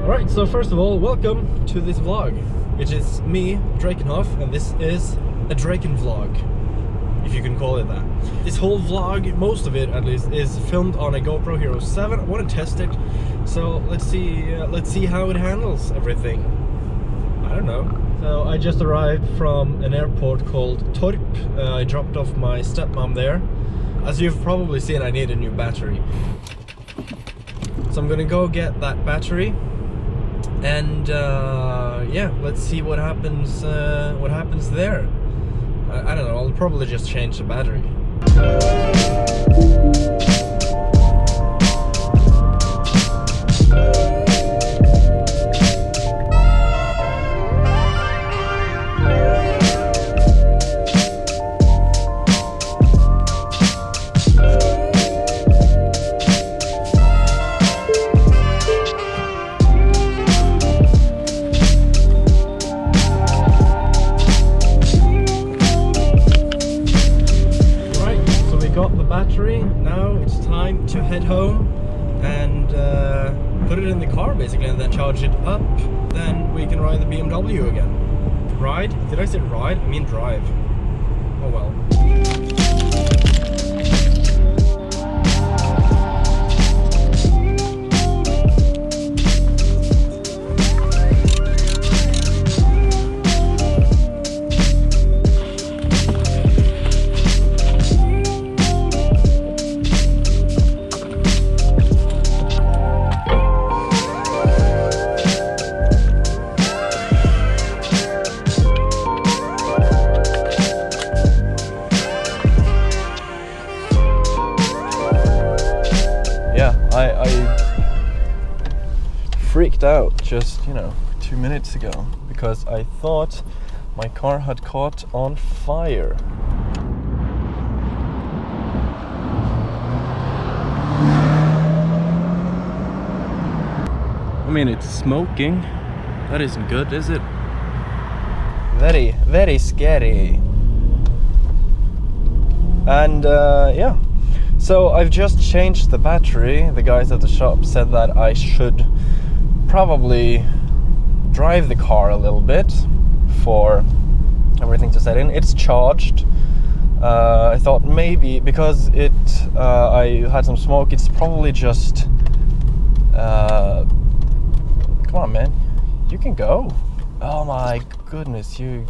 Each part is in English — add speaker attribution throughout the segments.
Speaker 1: Alright, so first of all, welcome to this vlog. It is me, Drakenhoff, and this is a Draken vlog, if you can call it that. This whole vlog, most of it at least, is filmed on a GoPro Hero4. I want to test it, so let's see how it handles everything. I don't know. So I just arrived from an airport called Torp. I dropped off my stepmom there. As you've probably seen, I need a new battery. So I'm gonna go get that battery, and yeah, let's see what happens there. I don't know, I'll probably just change the battery. Now it's time to head home and put it in the car basically, and then charge it up. Then we can ride the BMW again. Ride? Did I say ride? I mean drive. Oh well. I freaked out just, 2 minutes ago because I thought my car had caught on fire. I mean, it's smoking. That isn't good, is it? Very, very scary. And yeah. So I've just changed the battery. The guys at the shop said that I should probably drive the car a little bit for everything to set in. It's charged. I thought maybe because I had some smoke, it's probably just come on, man, you can go. Oh my goodness, you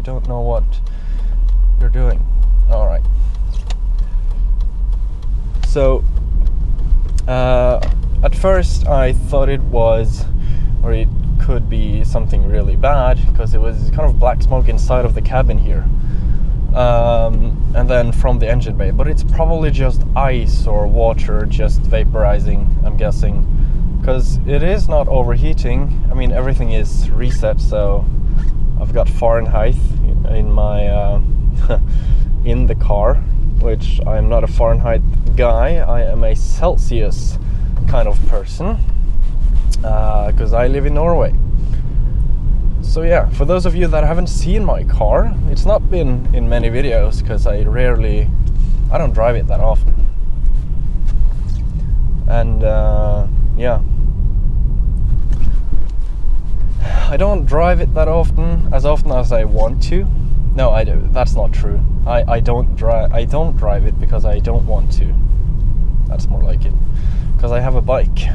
Speaker 1: don't know what you're doing. All right. So at first I thought it was, or it could be something really bad, because it was kind of black smoke inside of the cabin here, and then from the engine bay, but it's probably just ice or water just vaporizing, I'm guessing, because it is not overheating. I mean, everything is reset, so I've got Fahrenheit in my in the car, which I'm not a Fahrenheit guy. I am a Celsius kind of person, because I live in Norway. So yeah, for those of you that haven't seen my car, it's not been in many videos because I don't drive it that often. And yeah, I don't drive it that often, as I want to. No, I do. That's not true. I don't drive it because I don't want to. That's more like it. Because I have a bike.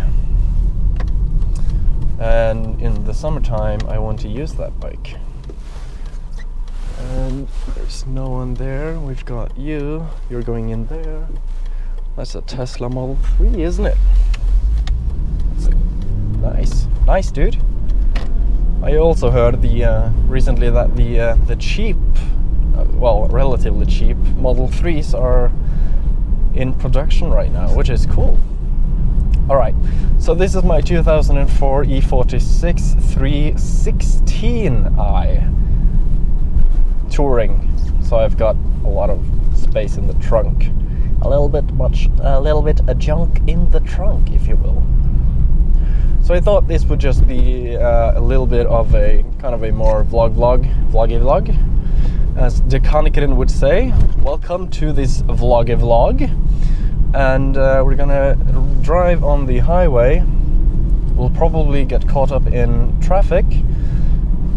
Speaker 1: And in the summertime I want to use that bike. And there's no one there. We've got you. You're going in there. That's a Tesla Model 3, isn't it? Nice. Nice, dude. I also heard recently that the cheap, well, relatively cheap Model 3s are in production right now, which is cool. Alright, so this is my 2004 E46 316i touring. So I've got a lot of space in the trunk. A little bit of junk in the trunk, if you will. So I thought this would just be a little bit of a kind of a more vloggy, as De Kanikeren would say. Welcome to this vloggy, and we're gonna drive on the highway. We'll probably get caught up in traffic.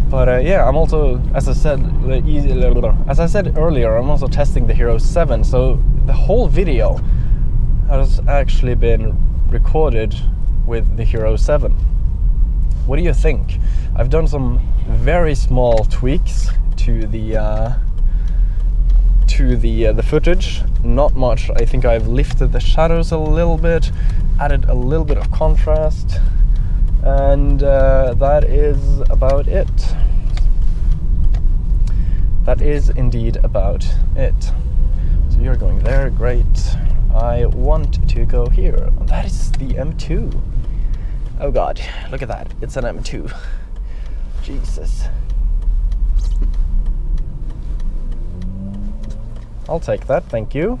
Speaker 1: But yeah, I'm also, as I said earlier, I'm also testing the Hero 7, so the whole video has actually been recorded with the Hero 7. What do you think? I've done some very small tweaks to the footage, not much. I think I've lifted the shadows a little bit, added a little bit of contrast, and that is about it. That is indeed about it. So you're going there, great. I want to go here. That is the M2. Oh god, look at that. It's an M2. Jesus. I'll take that, thank you.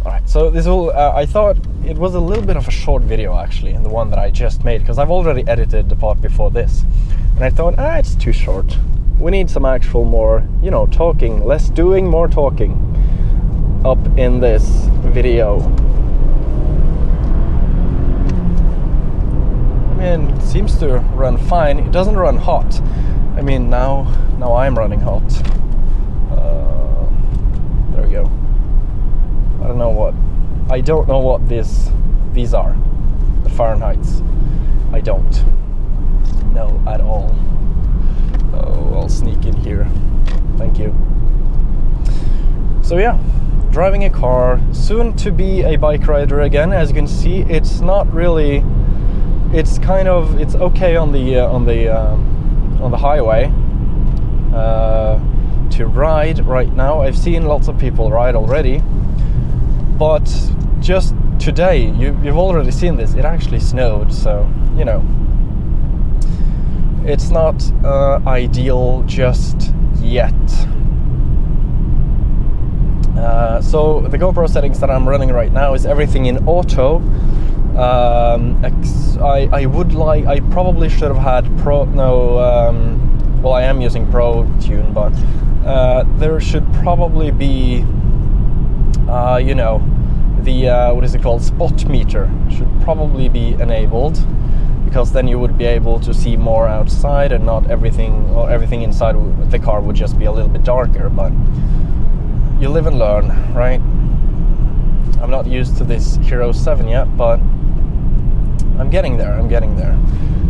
Speaker 1: Alright, so this will, I thought it was a little bit of a short video actually, the one that I just made, because I've already edited the part before this. And I thought, it's too short. We need some actual more, talking, less doing, more talking up in this video. I mean, it seems to run fine. It doesn't run hot. I mean, now I'm running hot. There we go. I don't know what these are. The Fahrenheits. I don't know at all. Oh, I'll sneak in here. Thank you. So yeah, driving a car, soon to be a bike rider again. As you can see, it's not really. It's okay on the highway to ride right now. I've seen lots of people ride already, but just today, you've already seen this. It actually snowed, so it's not ideal just yet. So the GoPro settings that I'm running right now is everything in auto. I probably should have had Pro. No, well, I am using Pro Tune, but there should probably be, the what is it called? Spot meter should probably be enabled, because then you would be able to see more outside, and not everything inside the car would just be a little bit darker. But you live and learn, right? I'm not used to this Hero 7 yet, but I'm getting there.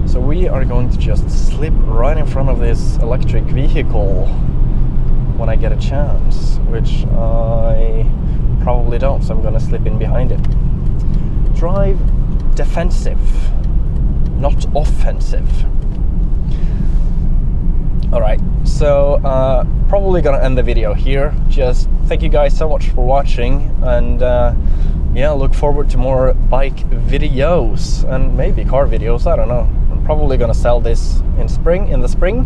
Speaker 1: So we are going to just slip right in front of this electric vehicle when I get a chance, which I probably don't, so I'm going to slip in behind it. Drive defensive, not offensive. Alright, so probably gonna end the video here. Just thank you guys so much for watching, and yeah, look forward to more bike videos and maybe car videos, I don't know. I'm probably gonna sell this in the spring,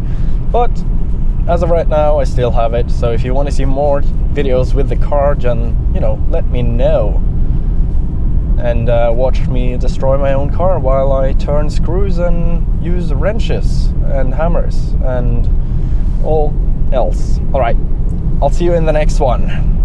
Speaker 1: but as of right now I still have it. So if you want to see more videos with the car, then let me know, and watch me destroy my own car while I turn screws and use wrenches and hammers and all else. Alright, I'll see you in the next one.